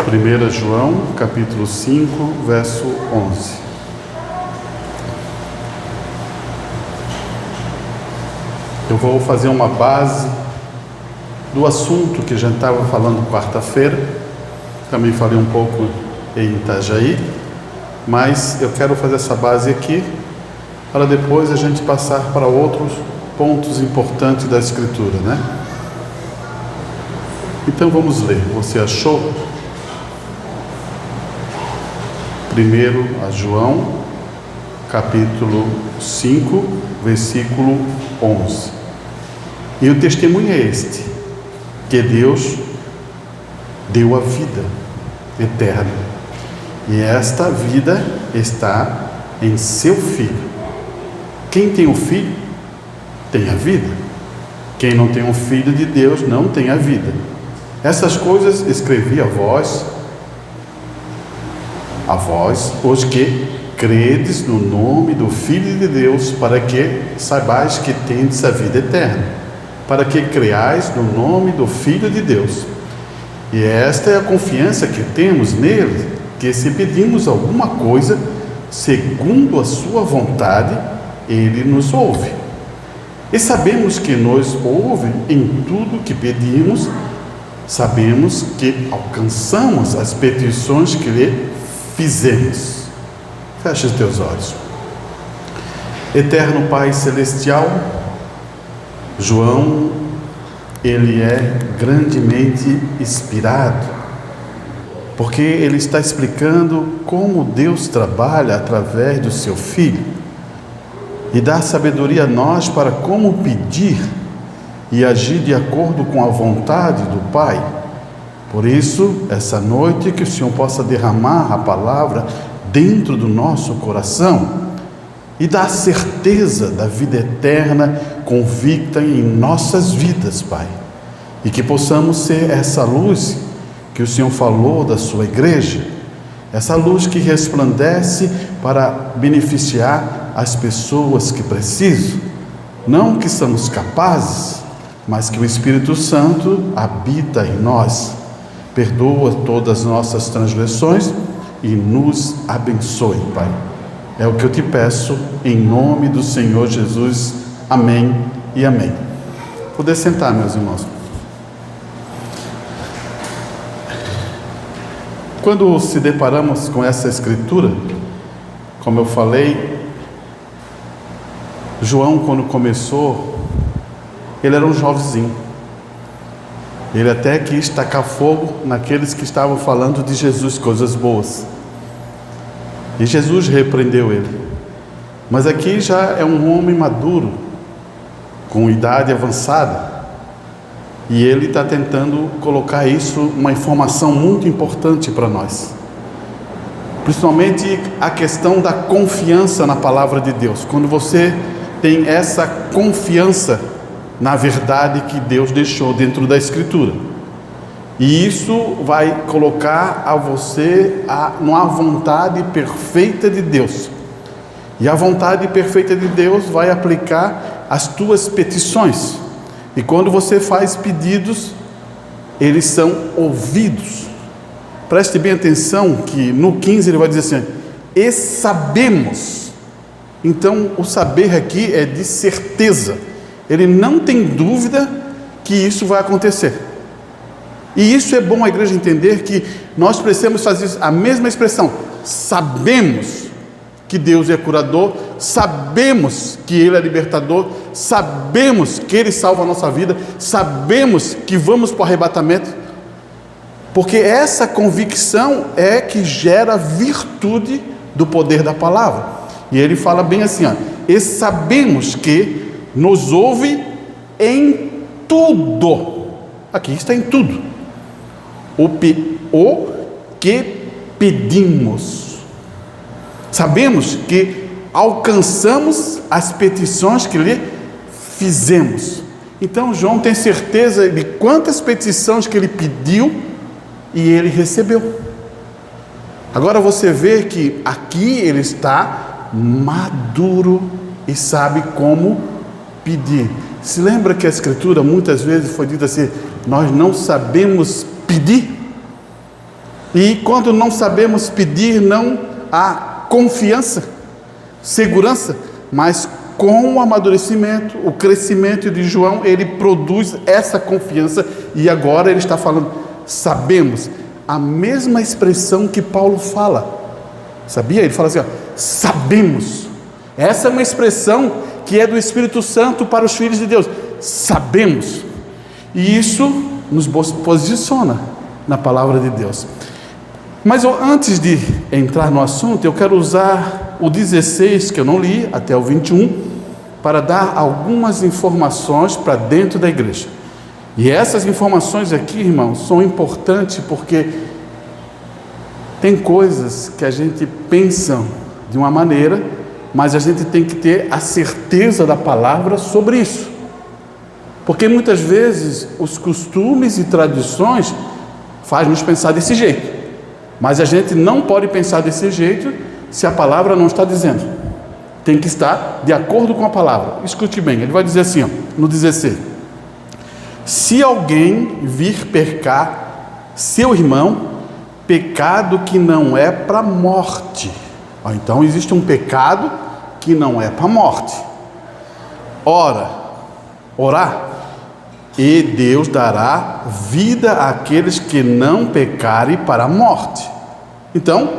1 João, capítulo 5, verso 11. Eu vou fazer uma base do assunto que a gente estava falando quarta-feira. Também falei um pouco em Itajaí, mas eu quero fazer essa base aqui para depois a gente passar para outros pontos importantes da Escritura, né? Então vamos ler. Você achou? 1 João, capítulo 5, versículo 11. E o testemunho é este, que Deus deu a vida eterna. E esta vida está em seu Filho. Quem tem o Filho, tem a vida. Quem não tem o Filho de Deus, não tem a vida. Essas coisas escrevi a vós, os que credes no nome do Filho de Deus, para que saibais que tendes a vida eterna, para que creais no nome do Filho de Deus. E esta é a confiança que temos nele, que se pedimos alguma coisa, segundo a sua vontade, ele nos ouve. E sabemos que nos ouve em tudo que pedimos, sabemos que alcançamos as petições que lhe fizemos. Feche os teus olhos. Eterno Pai Celestial, João, ele é grandemente inspirado, porque ele está explicando como Deus trabalha através do seu Filho e dá sabedoria a nós para como pedir e agir de acordo com a vontade do Pai. Por isso, essa noite, que o Senhor possa derramar a palavra dentro do nosso coração e dar certeza da vida eterna convicta em nossas vidas, Pai. E que possamos ser essa luz que o Senhor falou da sua igreja, essa luz que resplandece para beneficiar as pessoas que precisam, não que somos capazes, mas que o Espírito Santo habita em nós, perdoa todas as nossas transgressões e nos abençoe, Pai. É o que eu te peço, em nome do Senhor Jesus. Amém e amém. Poder sentar, meus irmãos. Quando se deparamos com essa escritura, como eu falei, João, quando começou, ele era um jovenzinho. Ele até quis tacar fogo naqueles que estavam falando de Jesus, coisas boas. E Jesus repreendeu ele. Mas aqui já é um homem maduro, com idade avançada. E ele está tentando colocar isso, uma informação muito importante para nós. Principalmente a questão da confiança na palavra de Deus. Quando você tem essa confiança na verdade que Deus deixou dentro da Escritura. E isso vai colocar a você numa vontade perfeita de Deus. E a vontade perfeita de Deus vai aplicar as tuas petições. E quando você faz pedidos, eles são ouvidos. Preste bem atenção que no 15 ele vai dizer assim: e sabemos. Então o saber aqui é de certeza. Ele não tem dúvida que isso vai acontecer. E isso é bom a igreja entender, que nós precisamos fazer a mesma expressão. Sabemos que Deus é curador, sabemos que Ele é libertador, sabemos que Ele salva a nossa vida, sabemos que vamos para o arrebatamento, porque essa convicção é que gera virtude do poder da palavra. E ele fala bem assim, ó: e sabemos que nos ouve em tudo. Aqui está em tudo. O que pedimos. Sabemos que alcançamos as petições que lhe fizemos. Então João tem certeza de quantas petições que ele pediu e ele recebeu. Agora você vê que aqui ele está maduro e sabe como pedir. Se lembra que a Escritura muitas vezes foi dita assim: nós não sabemos pedir? E quando não sabemos pedir, não há confiança, segurança, mas com o amadurecimento, o crescimento de João, ele produz essa confiança. E agora ele está falando, sabemos, a mesma expressão que Paulo fala, sabia? Ele fala assim, ó, sabemos. Essa é uma expressão que é do Espírito Santo para os filhos de Deus, sabemos. E isso nos posiciona na palavra de Deus. Mas antes de entrar no assunto, eu quero usar o 16, que eu não li, até o 21, para dar algumas informações para dentro da igreja. E essas informações aqui, irmãos, são importantes porque tem coisas que a gente pensa de uma maneira, mas a gente tem que ter a certeza da palavra sobre isso. Porque muitas vezes os costumes e tradições fazem nos pensar desse jeito. Mas a gente não pode pensar desse jeito se a palavra não está dizendo. Tem que estar de acordo com a palavra. Escute bem, ele vai dizer assim, ó, no 16: se alguém vir pecar seu irmão, pecado que não é para morte. Então existe um pecado que não é para morte. Orar, e Deus dará vida àqueles que não pecarem para a morte. Então,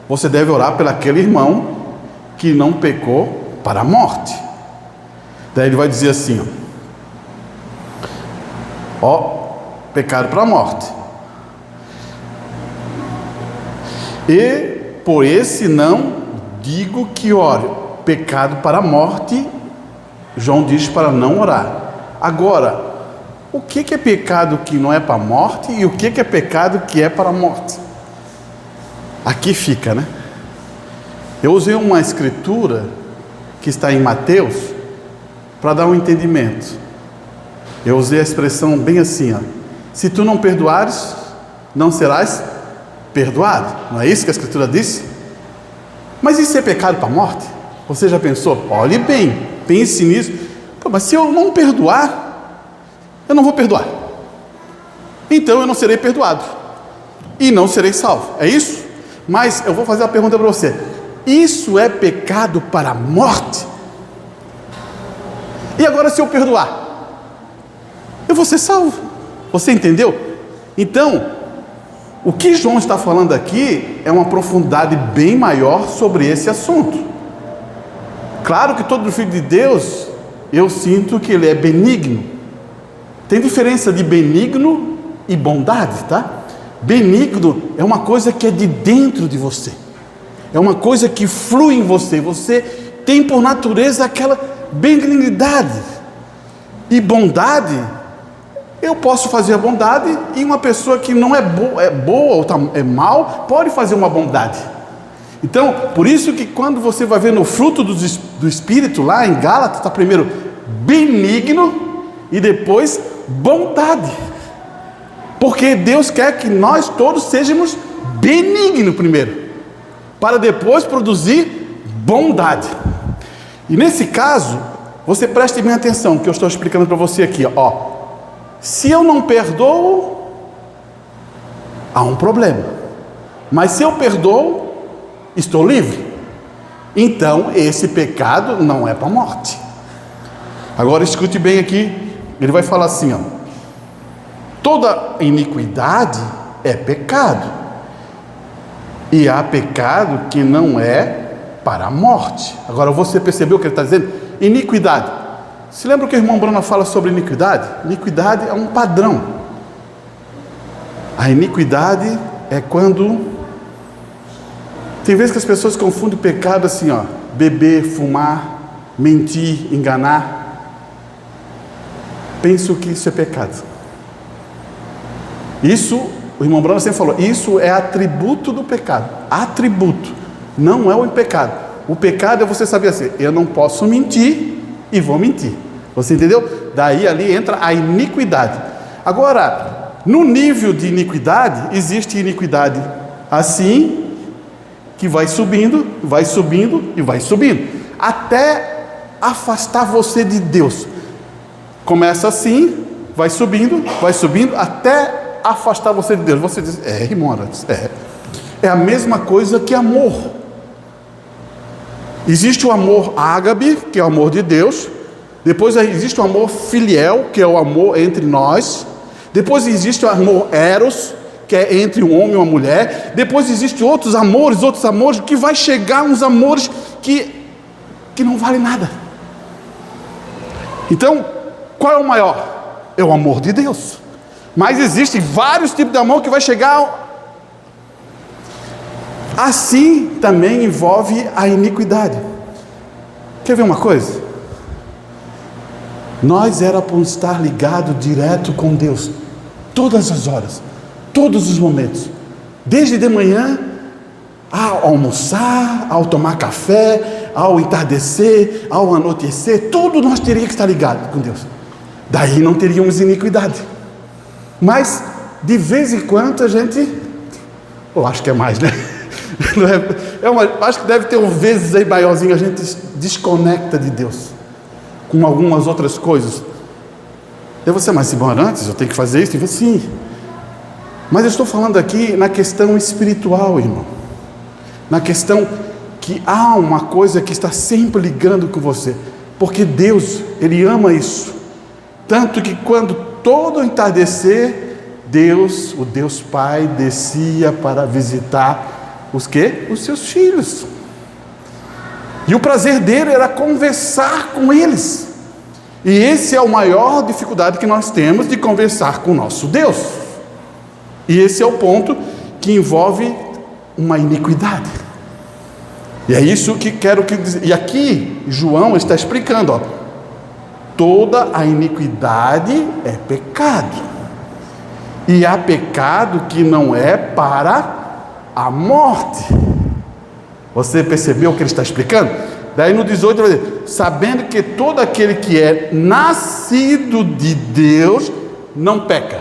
você deve orar pelo aquele irmão que não pecou para a morte. Daí ele vai dizer assim, pecado para a morte. E por esse não digo que ore. Pecado para a morte, João diz para não orar. Agora, o que é pecado que não é para a morte e o que é pecado que é para a morte? Aqui fica, né? Eu usei uma escritura que está em Mateus para dar um entendimento. Eu usei a expressão bem assim, ó: se tu não perdoares, não serás perdoado. Não é isso que a escritura diz? Mas isso é pecado para a morte? Você já pensou? Olhe bem, pense nisso. Mas se eu não perdoar, eu não vou perdoar. Então eu não serei perdoado e não serei salvo. É isso? Mas eu vou fazer uma pergunta para você: isso é pecado para a morte? E agora, se eu perdoar, eu vou ser salvo. Você entendeu? Então, o que João está falando aqui é uma profundidade bem maior sobre esse assunto. Claro que todo filho de Deus, eu sinto que ele é benigno. Tem diferença de benigno e bondade, tá? Benigno é uma coisa que é de dentro de você. É uma coisa que flui em você. Você tem por natureza aquela benignidade. E bondade, eu posso fazer a bondade, e uma pessoa que não é boa ou é mal, pode fazer uma bondade. Então, por isso que quando você vai ver no fruto do Espírito, lá em Gálatas, está primeiro benigno e depois bondade. Porque Deus quer que nós todos sejamos benignos primeiro, para depois produzir bondade. E nesse caso, você preste bem atenção, que eu estou explicando para você aqui, ó. Se eu não perdoo, há um problema. Mas se eu perdoo, estou livre. Então esse pecado não é para a morte. Agora escute bem aqui, ele vai falar assim, ó: toda iniquidade é pecado, e há pecado que não é para a morte. Agora você percebeu o que ele está dizendo? Iniquidade. Se lembra que o irmão Bruno fala sobre iniquidade? Iniquidade é um padrão. A iniquidade é quando... Tem vezes que as pessoas confundem o pecado assim, ó: beber, fumar, mentir, enganar. Penso que isso é pecado. Isso, o irmão Bruno sempre falou, isso é atributo do pecado. Atributo, não é o pecado. O pecado é você saber assim: eu não posso mentir e vou mentir. Você entendeu? Daí ali entra a iniquidade. Agora, no nível de iniquidade, existe iniquidade assim, que vai subindo e vai subindo, até afastar você de Deus. Começa assim, vai subindo, até afastar você de Deus. Você diz, irmão Arantes, é a mesma coisa que amor. Existe o amor ágape, que é o amor de Deus. Depois existe o amor filial, que é o amor entre nós. Depois existe o amor eros, que é entre um homem e uma mulher. Depois existem outros amores, que vai chegar uns amores que não valem nada. Então, qual é o maior? É o amor de Deus. Mas existem vários tipos de amor que vai chegar. Assim também envolve a iniquidade. Quer ver uma coisa? Nós era para estar ligado direto com Deus, todas as horas, todos os momentos, desde de manhã, ao almoçar, ao tomar café, ao entardecer, ao anoitecer, tudo nós teríamos que estar ligado com Deus. Daí não teríamos iniquidade. Mas de vez em quando a gente, eu acho que é mais, né? Acho que deve ter vezes aí maiorzinho, a gente desconecta de Deus com algumas outras coisas. Eu vou ser mais ignorante, eu tenho que fazer isso? Sim. Mas eu estou falando aqui na questão espiritual, irmão. Na questão que há uma coisa que está sempre ligando com você. Porque Deus, Ele ama isso. Tanto que quando todo entardecer, Deus, o Deus Pai, descia para visitar os quê? Os seus filhos. E o prazer dele era conversar com eles. E esse é a maior dificuldade que nós temos de conversar com o nosso Deus. E esse é o ponto que envolve uma iniquidade. E é isso que quero que dizer. E aqui João está explicando, toda a iniquidade é pecado. E há pecado que não é para a morte. Você percebeu o que ele está explicando? Daí no 18 ele vai dizer, sabendo que todo aquele que é nascido de Deus não peca.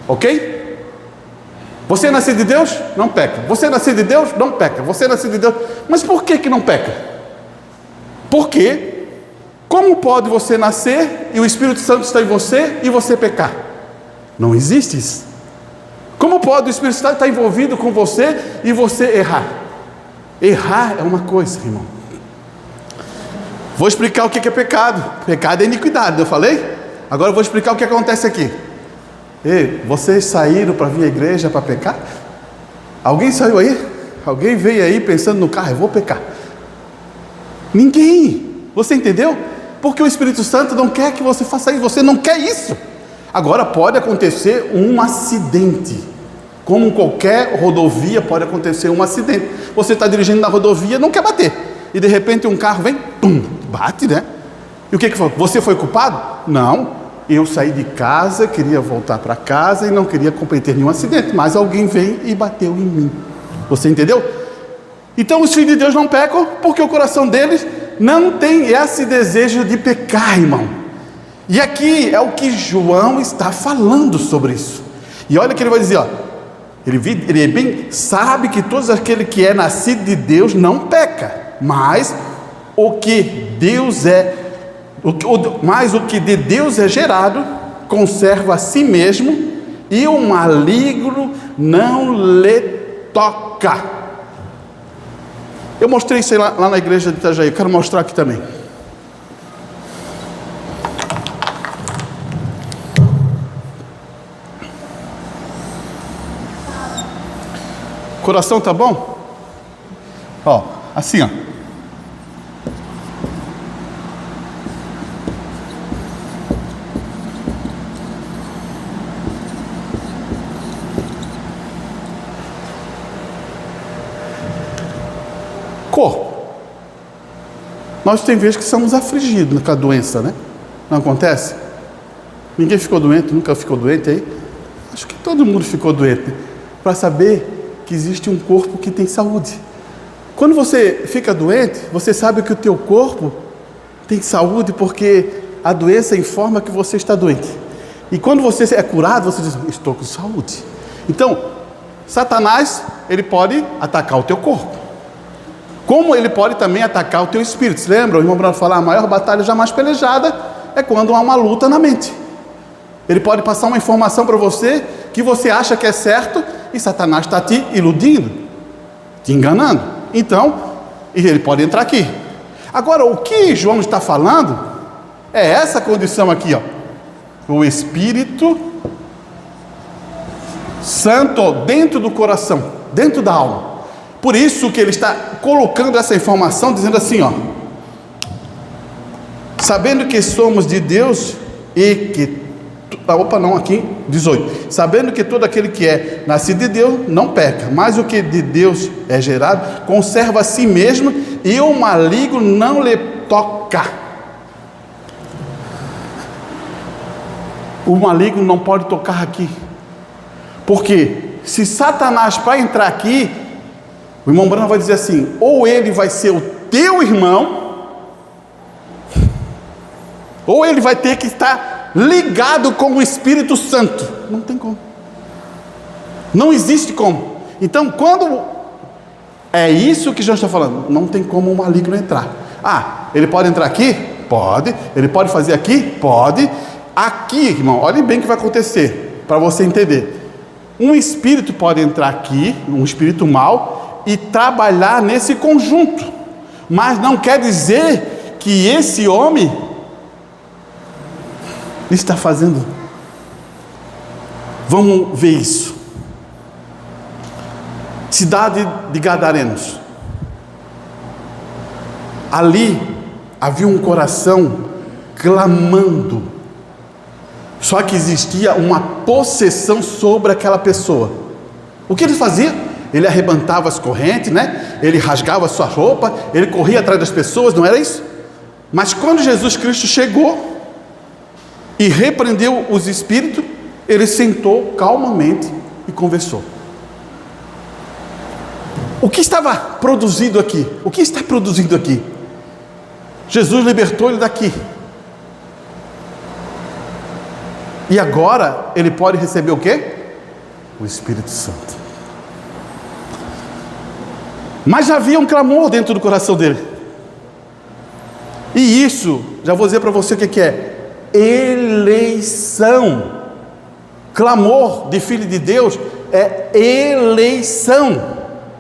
Ok? Você é nascido de Deus? Não peca. Você é nascido de Deus? Não peca. Você é nascido de Deus? Mas por que não peca? Porque como pode você nascer e o Espírito Santo está em você e você pecar? Não existe isso. Como pode o Espírito Santo estar envolvido com você e você errar? Errar é uma coisa, irmão. Vou explicar o que é pecado. Pecado é iniquidade, eu falei? Agora eu vou explicar o que acontece aqui. Ei, vocês saíram para vir à igreja para pecar? Alguém saiu aí? Alguém veio aí pensando no carro, eu vou pecar? Ninguém. Você entendeu? Porque o Espírito Santo não quer que você faça isso. Você não quer isso. Agora pode acontecer um acidente. Como em qualquer rodovia pode acontecer um acidente. Você está dirigindo na rodovia, não quer bater. E de repente um carro vem, pum, bate, né? E o que foi? Você foi culpado? Não. Eu saí de casa, queria voltar para casa e não queria cometer nenhum acidente. Mas alguém veio e bateu em mim. Você entendeu? Então os filhos de Deus não pecam porque o coração deles não tem esse desejo de pecar, irmão. E aqui é o que João está falando sobre isso. E olha o que ele vai dizer, ele bem sabe que todo aquele que é nascido de Deus não peca, mas o que Deus é, mas o que de Deus é gerado, conserva a si mesmo, e o maligno não lhe toca. Eu mostrei isso lá na igreja de Itajaí, eu quero mostrar aqui também. Coração tá bom? Assim, Corpo. Nós tem vezes que somos afligidos com a doença, né? Não acontece? Ninguém ficou doente, nunca ficou doente aí? Acho que todo mundo ficou doente, para saber que existe um corpo que tem saúde. Quando você fica doente, você sabe que o teu corpo tem saúde porque a doença informa que você está doente. E quando você é curado, você diz, estou com saúde. Então, Satanás, ele pode atacar o teu corpo. Como ele pode também atacar o teu espírito. Você lembra? O irmão Bruno falou, a maior batalha jamais pelejada é quando há uma luta na mente. Ele pode passar uma informação para você que você acha que é certo e Satanás está te iludindo, te enganando. Então, ele pode entrar aqui. Agora, o que João está falando é essa condição aqui, ó. O Espírito Santo dentro do coração, dentro da alma. Por isso que ele está colocando essa informação, dizendo assim, ó: sabendo que somos de Deus e que... aqui, 18. Sabendo que todo aquele que é nascido de Deus não peca, mas o que de Deus é gerado, conserva a si mesmo, e o maligno não lhe toca. O maligno não pode tocar aqui. Porque se Satanás, para entrar aqui, o irmão Branco vai dizer assim: ou ele vai ser o teu irmão, ou ele vai ter que estar ligado com o Espírito Santo. Não tem como. Não existe como. Então, quando é isso que João está falando, não tem como o maligno entrar. Ah, ele pode entrar aqui? Pode. Ele pode fazer aqui? Pode. Aqui, irmão, olhem bem o que vai acontecer, para você entender. Um espírito pode entrar aqui, um espírito mau, e trabalhar nesse conjunto. Mas não quer dizer que esse homem está fazendo. Vamos ver isso. Cidade de Gadarenos. Ali havia um coração clamando. Só que existia uma possessão sobre aquela pessoa. O que ele fazia? Ele arrebentava as correntes, né? Ele rasgava a sua roupa, ele corria atrás das pessoas, não era isso? Mas quando Jesus Cristo chegou e repreendeu os espíritos, ele sentou calmamente e conversou. O que estava produzido aqui? O que está produzindo aqui? Jesus libertou ele daqui. E agora ele pode receber o quê? O Espírito Santo. Mas já havia um clamor dentro do coração dele. E isso, já vou dizer para você o que é: eleição. Clamor de filho de Deus é eleição.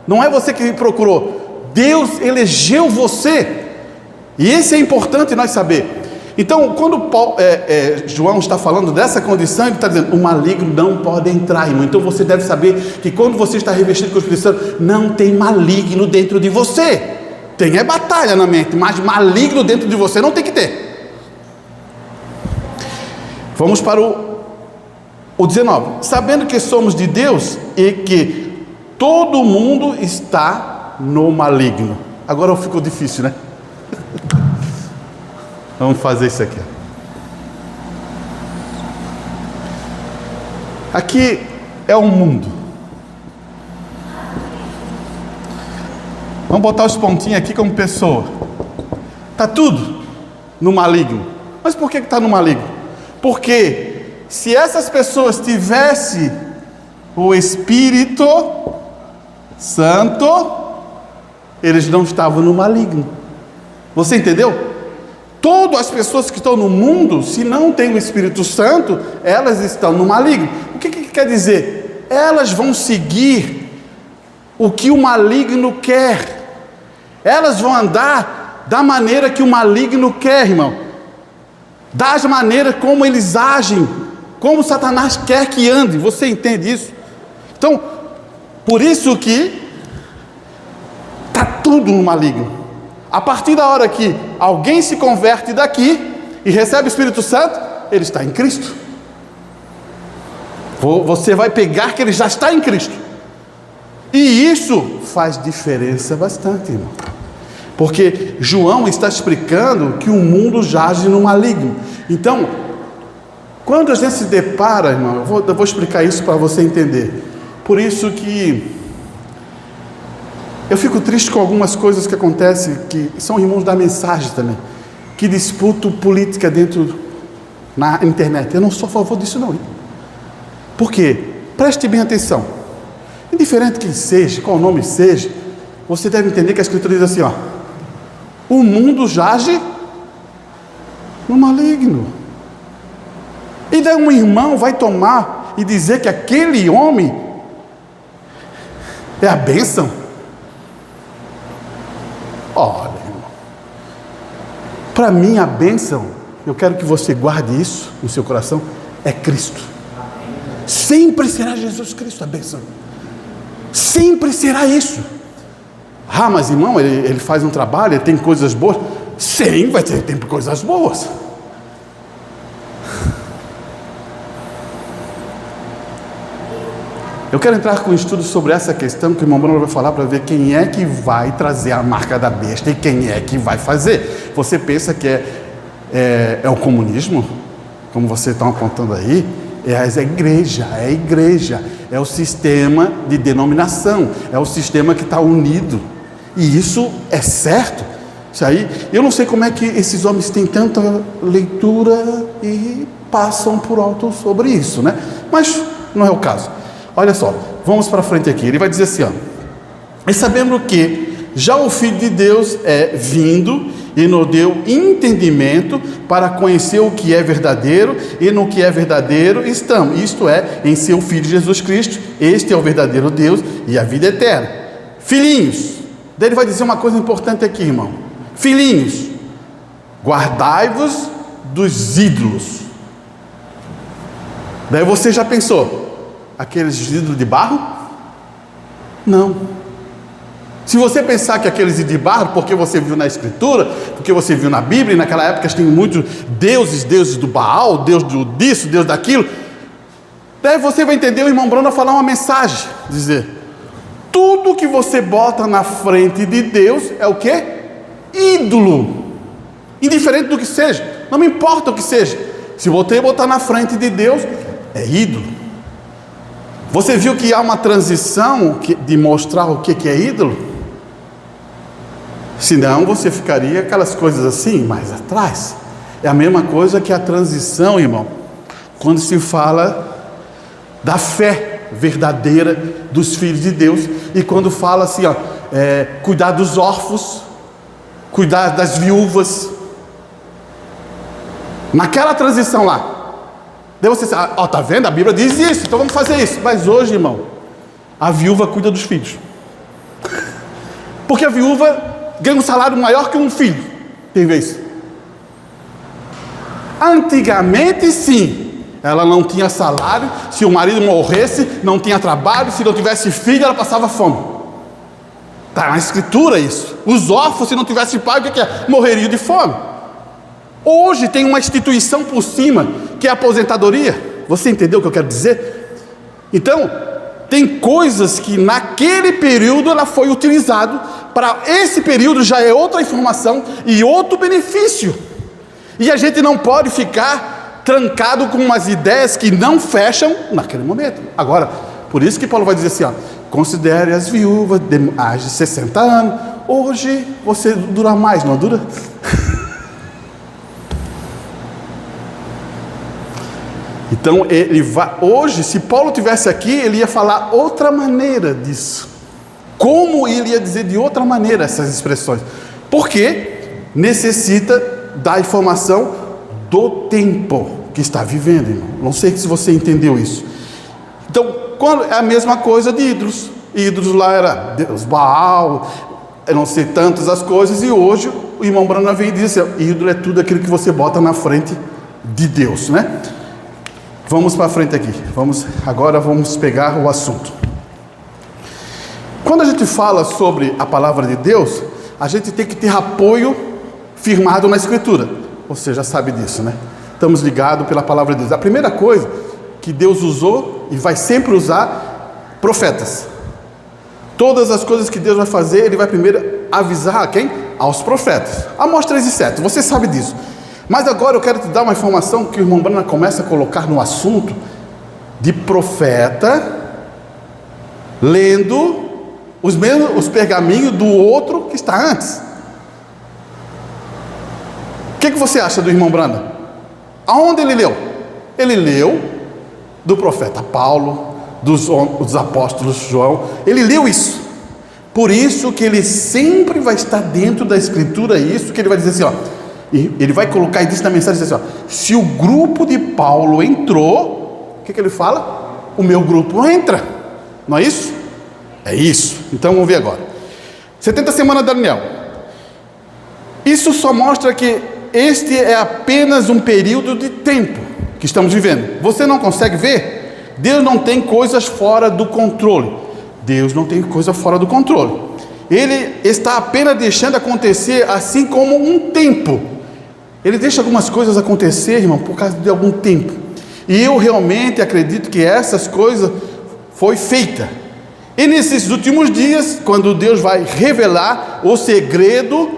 Não é você que procurou. Deus elegeu você. E esse é importante nós saber. Então, quando João está falando dessa condição, ele está dizendo: o maligno não pode entrar, irmão. Então você deve saber que quando você está revestido com o Espírito Santo, não tem maligno dentro de você. Tem batalha na mente, mas maligno dentro de você não tem que ter. Vamos para o 19. Sabendo que somos de Deus e que todo mundo está no maligno. Agora ficou difícil, né? Vamos fazer isso aqui. Aqui é um mundo. Vamos botar os pontinhos aqui como pessoa. Está tudo no maligno. Mas por que está no maligno? Porque se essas pessoas tivessem o Espírito Santo, eles não estavam no maligno. Você entendeu? Todas as pessoas que estão no mundo, se não tem o Espírito Santo, elas estão no maligno. O que quer dizer? Elas vão seguir o que o maligno quer. Elas vão andar da maneira que o maligno quer, irmão. Das maneiras como eles agem, como Satanás quer que ande. Você entende isso? Então, por isso que está tudo no maligno. A partir da hora que alguém se converte daqui e recebe o Espírito Santo, ele está em Cristo. Você vai pegar que ele já está em Cristo. E isso faz diferença bastante, irmão. Porque João está explicando que o mundo jaz no maligno. Então, quando a gente se depara, irmão, eu vou explicar isso para você entender. Por isso que eu fico triste com algumas coisas que acontecem, que são irmãos da mensagem também, que disputam política na internet. Eu não sou a favor disso não. Por quê? Preste bem atenção. Indiferente quem seja, qual nome seja, você deve entender que a Escritura diz assim, ó: o mundo jaz no maligno. E daí um irmão vai tomar e dizer que aquele homem é a bênção? Olha, irmão, para mim a bênção, eu quero que você guarde isso no seu coração, é Cristo. Sempre será Jesus Cristo a bênção. Sempre será isso. Ah, mas irmão, ele faz um trabalho, ele tem coisas boas. Sim, vai ter tempo coisas boas. Eu quero entrar com um estudo sobre essa questão que o irmão Bruno vai falar, para ver quem é que vai trazer a marca da besta e quem é que vai fazer. Você pensa que é o comunismo, como vocês estão apontando aí? É a igreja, é o sistema de denominação, é o sistema que está unido, e isso é certo. Isso aí, eu não sei como é que esses homens têm tanta leitura e passam por alto sobre isso, né? Mas não é o caso. Olha só, vamos para frente aqui. Ele vai dizer assim, ó: e sabendo que já o Filho de Deus é vindo e nos deu entendimento para conhecer o que é verdadeiro, e no que é verdadeiro estamos, isto é, em seu Filho Jesus Cristo. Este é o verdadeiro Deus e a vida eterna. Filhinhos, daí ele vai dizer uma coisa importante aqui, irmão. Filhinhos, guardai-vos dos ídolos. Daí você já pensou, aqueles ídolos de barro? Não. Se você pensar que aqueles ídolos de barro, porque você viu na Escritura, porque você viu na Bíblia, e naquela época tem muitos deuses do Baal, Deus disso, Deus daquilo, daí você vai entender o irmão Bruno falar uma mensagem, dizer: tudo que você bota na frente de Deus é o quê? Ídolo. Indiferente do que seja, não me importa o que seja, se você botar na frente de Deus, é ídolo. Você viu que há uma transição de mostrar o que é ídolo? Senão você ficaria aquelas coisas assim, mais atrás. É a mesma coisa que a transição, irmão, quando se fala da fé verdadeira dos filhos de Deus, e quando fala assim, ó, cuidar dos órfãos, cuidar das viúvas. Naquela transição lá, daí você diz, ó, tá vendo? A Bíblia diz isso, então vamos fazer isso. Mas hoje, irmão, a viúva cuida dos filhos. Porque a viúva ganha um salário maior que um filho. Tem vez? Antigamente, sim, ela não tinha salário. Se o marido morresse, não tinha trabalho. Se não tivesse filho, ela passava fome. Está na Escritura isso. Os órfãos, se não tivesse pai, o que é? Morreriam de fome. Hoje tem uma instituição por cima, que é a aposentadoria. Você entendeu o que eu quero dizer? Então, tem coisas que naquele período ela foi utilizado, para esse período já é outra informação e outro benefício. E a gente não pode ficar trancado com umas ideias que não fecham naquele momento. Agora, por isso que Paulo vai dizer assim, ó: considere as viúvas de mais de 60 anos. Hoje você dura mais, não dura? Então ele vai, hoje, se Paulo tivesse aqui, ele ia falar outra maneira disso. Como ele ia dizer de outra maneira essas expressões? Porque necessita da informação do tempo que está vivendo, irmão. Não sei se você entendeu isso. Então, é a mesma coisa de ídolos. Ídolos lá era Deus Baal, eu não sei tantas as coisas, e hoje o irmão Bruno vem e diz assim: ídolo é tudo aquilo que você bota na frente de Deus, né? Vamos para frente aqui. Agora vamos pegar o assunto. Quando a gente fala sobre a palavra de Deus, a gente tem que ter apoio firmado na Escritura. Você já sabe disso, né? Estamos ligados pela palavra de Deus. A primeira coisa que Deus usou e vai sempre usar: profetas. Todas as coisas que Deus vai fazer, Ele vai primeiro avisar a quem? Aos profetas. Amós 3:7, você sabe disso. Mas agora eu quero te dar uma informação que o irmão Brana começa a colocar no assunto de profeta lendo os pergaminhos do outro que está antes. O que você acha do irmão Brana? Aonde ele leu? Ele leu do profeta Paulo, dos apóstolos João. Ele leu isso. Por isso que ele sempre vai estar dentro da Escritura, isso que ele vai dizer assim, ó: E ele vai colocar e diz na mensagem assim, ó, se o grupo de Paulo entrou, o que ele fala? O meu grupo entra. Não é isso? É isso. Então vamos ver agora. 70 semanas de Daniel. Isso só mostra que este é apenas um período de tempo que estamos vivendo. Você não consegue ver? Deus não tem coisas fora do controle. Deus não tem coisa fora do controle. Ele está apenas deixando acontecer assim como um tempo. Ele deixa algumas coisas acontecer, irmão, por causa de algum tempo. E eu realmente acredito que essas coisas foi feita. E nesses últimos dias, quando Deus vai revelar o segredo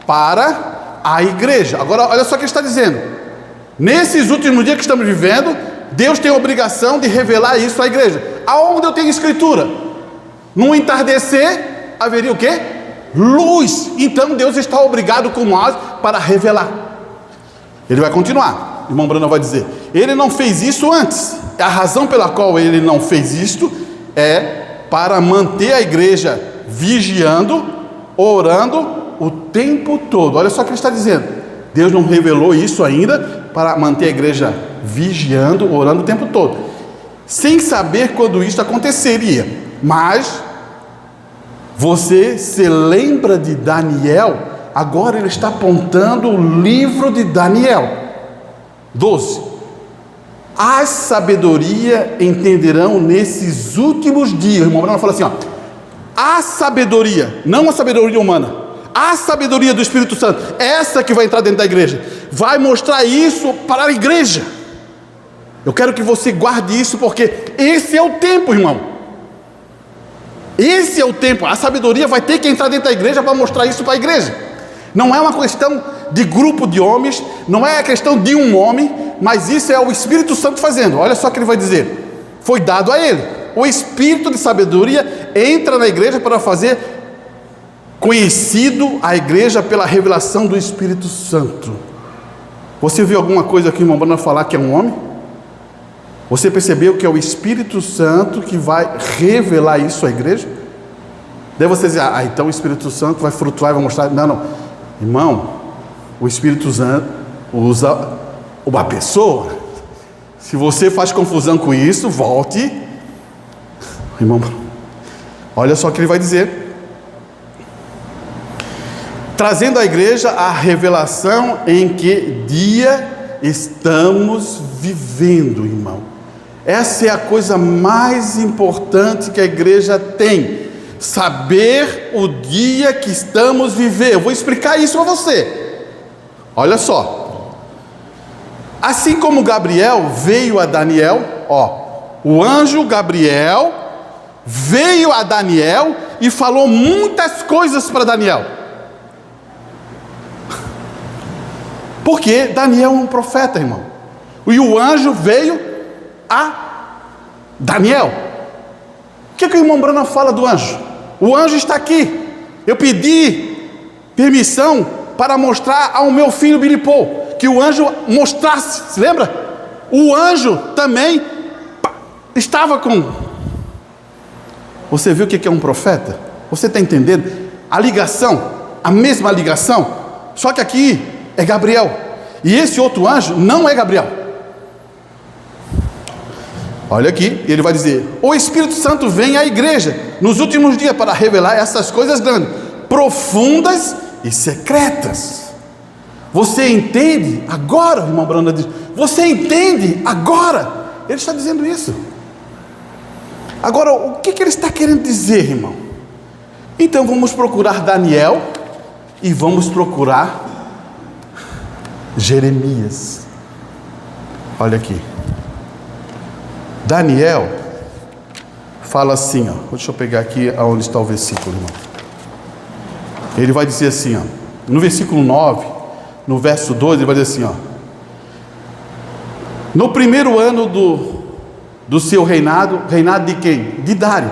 para a igreja. Agora, olha só o que ele está dizendo. Nesses últimos dias que estamos vivendo, Deus tem a obrigação de revelar isso à igreja. Aonde eu tenho escritura? No entardecer, haveria o quê? Luz. Então Deus está obrigado com nós para revelar. Ele vai continuar. O irmão Bruno vai dizer, ele não fez isso antes. A razão pela qual ele não fez isto é para manter a igreja vigiando, orando o tempo todo. Olha só o que ele está dizendo. Deus não revelou isso ainda para manter a igreja vigiando, orando o tempo todo, sem saber quando isso aconteceria. Mas você se lembra de Daniel? Agora ele está apontando o livro de Daniel 12. A sabedoria entenderão nesses últimos dias. O irmão Bruno fala assim, ó, a sabedoria, não a sabedoria humana, a sabedoria do Espírito Santo, essa que vai entrar dentro da igreja, vai mostrar isso para a igreja. Eu quero que você guarde isso, porque esse é o tempo, irmão. Esse é o tempo. A sabedoria vai ter que entrar dentro da igreja para mostrar isso para a igreja. Não é uma questão de grupo de homens, não é a questão de um homem, mas isso é o Espírito Santo fazendo. Olha só o que ele vai dizer. Foi dado a ele. O Espírito de sabedoria entra na igreja para fazer conhecido a igreja pela revelação do Espírito Santo. Você viu alguma coisa aqui, irmão Bruno, falar que é um homem? Você percebeu que é o Espírito Santo que vai revelar isso à igreja? Daí você diz, então o Espírito Santo vai flutuar e vai mostrar. Não, irmão, o Espírito Santo usa uma pessoa. Se você faz confusão com isso, volte. Irmão, olha só o que ele vai dizer. Trazendo à igreja a revelação em que dia estamos vivendo, irmão. Essa é a coisa mais importante que a igreja tem. Saber o dia que estamos vivendo. Eu vou explicar isso a você. Olha só. Assim como Gabriel veio a Daniel, o anjo Gabriel veio a Daniel e falou muitas coisas para Daniel. Porque Daniel é um profeta, irmão. E o anjo veio a Daniel. O que o irmão Branham fala do anjo? O anjo está aqui. Eu pedi permissão para mostrar ao meu filho Billy Paul, que o anjo mostrasse, se lembra? O anjo também estava com... Você viu o que é um profeta? Você está entendendo? A ligação, a mesma ligação, só que aqui é Gabriel, e esse outro anjo não é Gabriel. Olha aqui, ele vai dizer: o Espírito Santo vem à igreja nos últimos dias para revelar essas coisas grandes, profundas e secretas. Você entende agora, irmão Branda diz, você entende agora? Ele está dizendo isso. Agora, o que ele está querendo dizer, irmão? Então vamos procurar Daniel e vamos procurar Jeremias. Olha aqui. Daniel fala assim, deixa eu pegar aqui aonde está o versículo, irmão. Ele vai dizer assim, no versículo 9, no verso 2, ele vai dizer assim, no primeiro ano do seu reinado de quem? De Dário.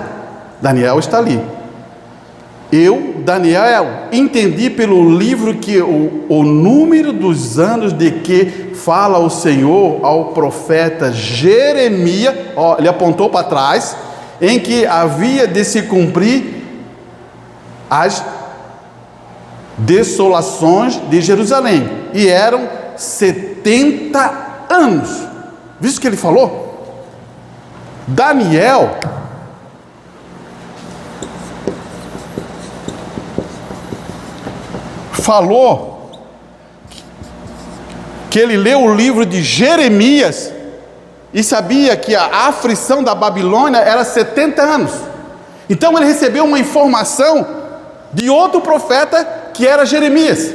Daniel está ali. Eu, Daniel, entendi pelo livro que o número dos anos de que fala o Senhor ao profeta Jeremias, ele apontou para trás, em que havia de se cumprir as desolações de Jerusalém. e eram 70 anos. Visto o que ele falou? Daniel falou que ele leu o livro de Jeremias e sabia que a aflição da Babilônia era 70 anos. Então ele recebeu uma informação de outro profeta que era Jeremias.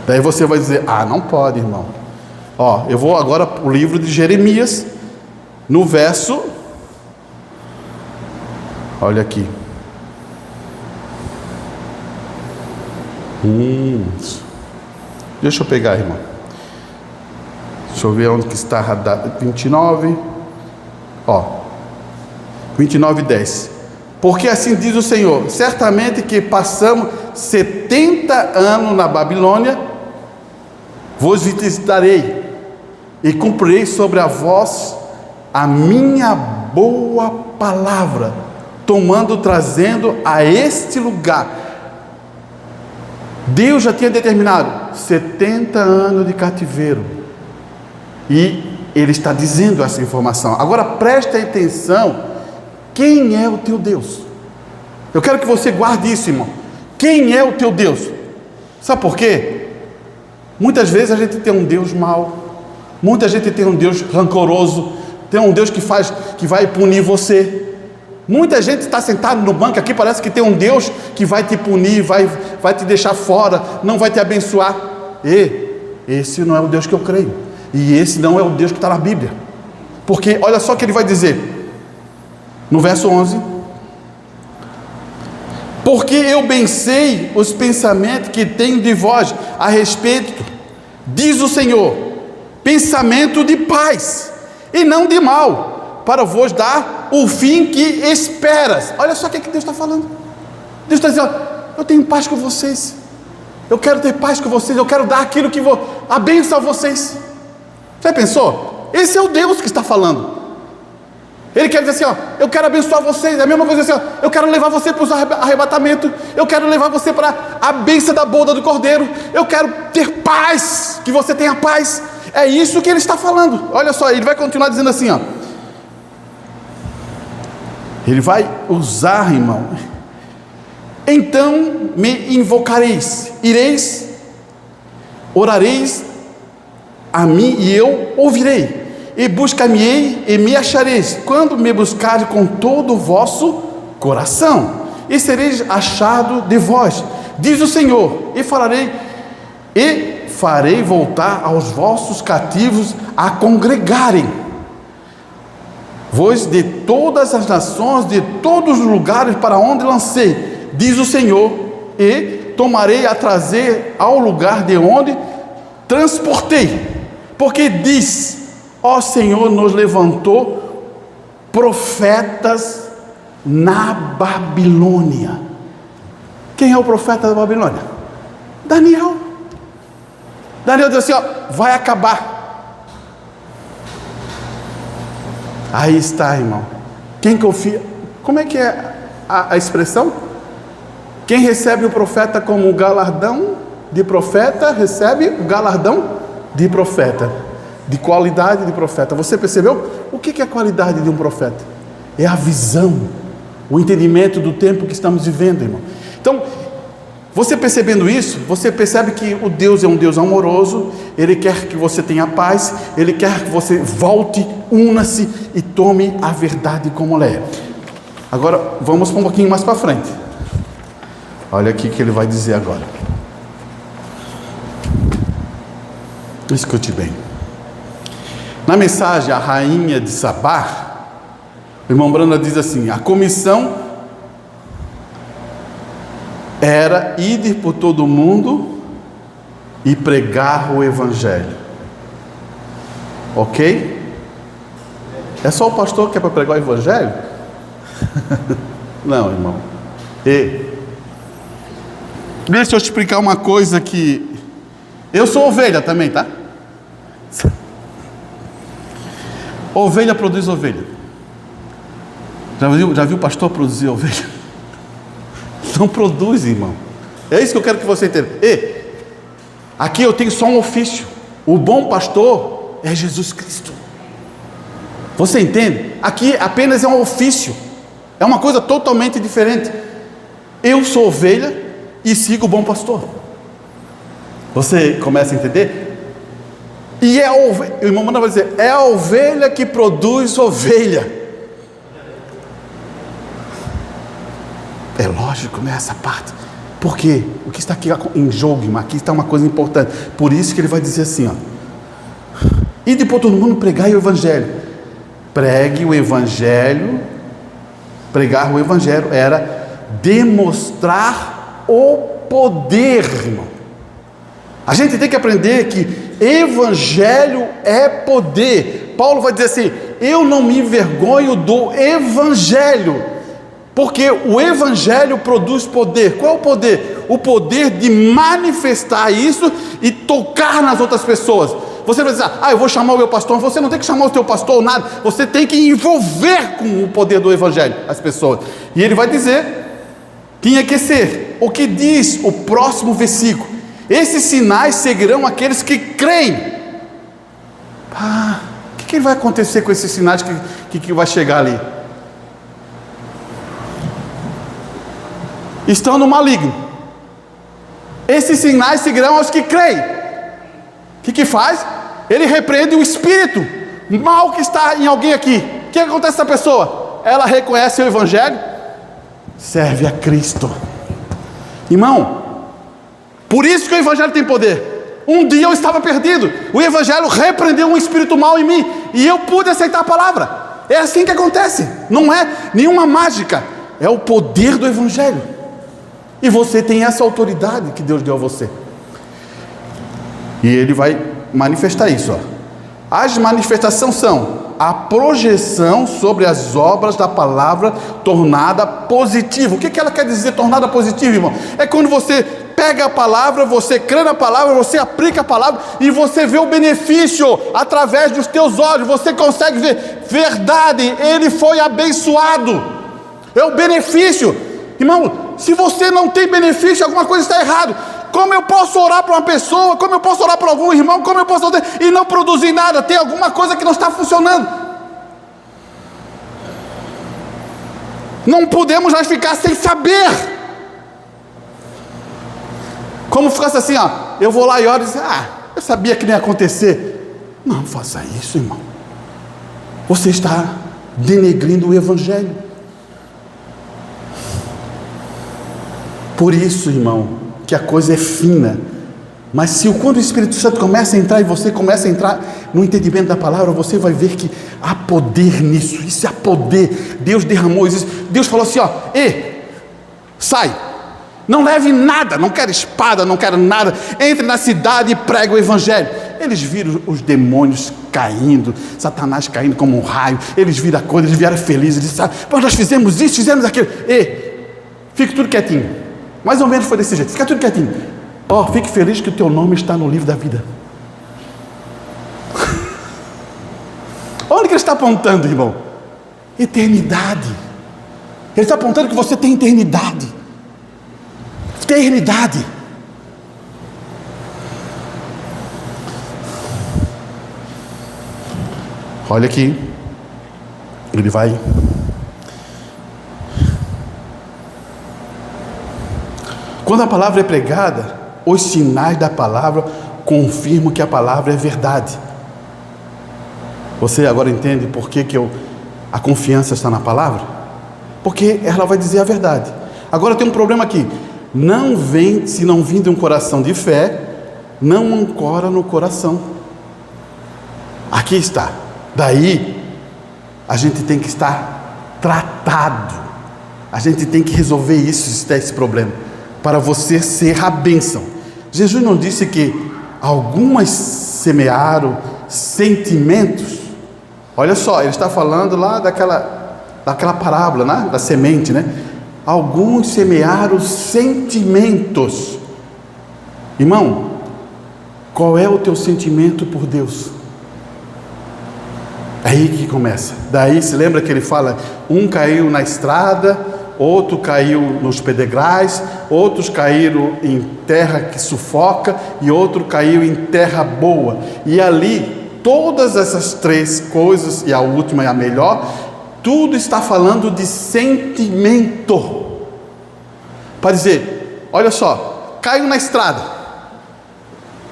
Daí você vai dizer: ah, não pode, irmão. Ó, eu vou agora para o livro de Jeremias, no verso, olha aqui. Deixa eu pegar, irmão. Deixa eu ver onde que está a data. 29. Ó, 29:10. Porque assim diz o Senhor: certamente que passamos 70 anos na Babilônia, vos visitarei e cumprirei sobre a vós a minha boa palavra, trazendo a este lugar. Deus já tinha determinado 70 anos de cativeiro, e Ele está dizendo essa informação. Agora preste atenção: quem é o teu Deus? Eu quero que você guarde isso, irmão. Quem é o teu Deus? Sabe por quê? Muitas vezes a gente tem um Deus mau, muita gente tem um Deus rancoroso, tem um Deus que vai punir você. Muita gente está sentado no banco aqui, parece que tem um Deus que vai te punir, vai te deixar fora, não vai te abençoar. Esse não é o Deus que eu creio, e esse não é o Deus que está na Bíblia. Porque olha só o que ele vai dizer no verso 11: porque eu bem sei os pensamentos que tenho de vós a respeito, diz o Senhor, pensamento de paz e não de mal, para vos dar o fim que esperas. Olha só o que Deus está falando. Deus está dizendo: eu tenho paz com vocês, eu quero ter paz com vocês, eu quero dar aquilo que a bênção a vocês. Já pensou? Esse é o Deus que está falando. Ele quer dizer assim: eu quero abençoar vocês. É a mesma coisa assim: eu quero levar você para o arrebatamento, eu quero levar você para a bênção da boda do cordeiro, eu quero ter paz, que você tenha paz. É isso que ele está falando. Olha só, ele vai continuar dizendo assim, ele vai usar, irmão: então me invocareis, ireis, orareis a mim e eu ouvirei, e buscar-me-ei e me achareis, quando me buscares com todo o vosso coração, e sereis achado de vós, diz o Senhor, e farei voltar aos vossos cativos a congregarem vós de todas as nações, de todos os lugares para onde lancei, diz o Senhor, e tomarei a trazer ao lugar de onde transportei, porque diz: ó Senhor, nos levantou profetas na Babilônia. Quem é o profeta da Babilônia? Daniel. Daniel diz assim: vai acabar. Aí está, irmão. Quem confia? Como é que é a expressão? Quem recebe o profeta como galardão de profeta, recebe o galardão de profeta, de qualidade de profeta. Você percebeu? O que é a qualidade de um profeta? É a visão, o entendimento do tempo que estamos vivendo, irmão. Então, você percebendo isso, você percebe que o Deus é um Deus amoroso. Ele quer que você tenha paz, Ele quer que você volte, una-se e tome a verdade como ela é. Agora, vamos um pouquinho mais para frente. Olha aqui que ele vai dizer agora. Escute bem. Na mensagem A Rainha de Sabá, o irmão Branda diz assim: a comissão era ir por todo mundo e pregar o Evangelho. Ok? É só o pastor que é para pregar o Evangelho? Não, irmão. Deixa eu te explicar uma coisa que... Eu sou ovelha também, tá? Ovelha produz ovelha. Já viu o pastor produzir ovelha? Não produz, irmão. É isso que eu quero que você entenda. Aqui eu tenho só um ofício. O bom pastor é Jesus Cristo. Você entende? Aqui apenas é um ofício. É uma coisa totalmente diferente. Eu sou ovelha e sigo o bom pastor. Você começa a entender? E é a ovelha, o irmão Manoel vai dizer, é a ovelha que produz ovelha. É lógico, né, essa parte. Por quê? O que está aqui em jogo, irmão? Aqui está uma coisa importante. Por isso que ele vai dizer assim, ó. Ide por todo mundo, pregai o evangelho. Pregue o evangelho. Pregar o evangelho era demonstrar o poder, irmão. A gente tem que aprender que evangelho é poder. Paulo vai dizer assim, eu não me envergonho do evangelho. Porque o evangelho produz poder. Qual é o poder? O poder de manifestar isso e tocar nas outras pessoas. Você vai dizer, eu vou chamar o meu pastor. Você não tem que chamar o teu pastor ou nada. Você tem que envolver com o poder do evangelho as pessoas. E ele vai dizer, tinha que ser. O que diz o próximo versículo? Esses sinais seguirão aqueles que creem. O que vai acontecer com esses sinais que vai chegar ali? Estão no maligno. Esses sinais seguirão aos que creem. O que faz? Ele repreende o espírito mal que está em alguém aqui. O que acontece com essa pessoa? Ela reconhece o evangelho, serve a Cristo. Irmão, por isso que o evangelho tem poder. Um dia eu estava perdido, o evangelho repreendeu um espírito mal em mim, e eu pude aceitar a palavra. É assim que acontece. Não é nenhuma mágica, é o poder do evangelho. E você tem essa autoridade que Deus deu a você. E ele vai manifestar isso, ó. As manifestações são a projeção sobre as obras da palavra tornada positiva. O que ela quer dizer tornada positiva, irmão? É quando você pega a palavra, você crê na palavra, você aplica a palavra e você vê o benefício através dos teus olhos. Você consegue ver verdade, ele foi abençoado. É o benefício. Irmão, se você não tem benefício, alguma coisa está errado. Como eu posso orar para uma pessoa, como eu posso orar para algum irmão, como eu posso orar e não produzir nada? Tem alguma coisa que não está funcionando. Não podemos mais ficar sem saber. Como ficasse assim, ó, eu vou lá e oro e dizer, eu sabia que não ia acontecer. Não faça isso, irmão. Você está denegrindo o evangelho. Por isso, irmão, que a coisa é fina. Mas quando o Espírito Santo começa a entrar e você começa a entrar no entendimento da palavra, você vai ver que há poder nisso. Isso é poder. Deus derramou isso. Deus falou assim, sai. Não leve nada, não quero espada, não quero nada. Entre na cidade e pregue o evangelho. Eles viram os demônios caindo, Satanás caindo como um raio. Eles viram a coisa, eles vieram felizes. Eles disseram, nós fizemos isso, fizemos aquilo. Fique tudo quietinho. Mais ou menos foi desse jeito. Fica tudo quietinho. Fique feliz que o teu nome está no livro da vida. Onde que ele está apontando, irmão? Eternidade. Ele está apontando que você tem eternidade. Eternidade. Olha aqui. Ele vai... Quando a palavra é pregada, os sinais da palavra confirmam que a palavra é verdade. Você agora entende por que a confiança está na palavra? Porque ela vai dizer a verdade. Agora tem um problema aqui. Se não vir de um coração de fé, não ancora no coração. Aqui está. Daí, a gente tem que estar tratado. A gente tem que resolver esse problema. Para você ser a bênção. Jesus não disse que algumas semearam sentimentos? Olha só, ele está falando lá daquela parábola, né? Da semente, né? Alguns semearam sentimentos. Irmão, qual é o teu sentimento por Deus? É aí que começa. Daí se lembra que ele fala, um caiu na estrada, outro caiu nos pedregais, outros caíram em terra que sufoca, e outro caiu em terra boa. E ali, todas essas três coisas, e a última é a melhor, tudo está falando de sentimento. Para dizer, olha só, caiu na estrada,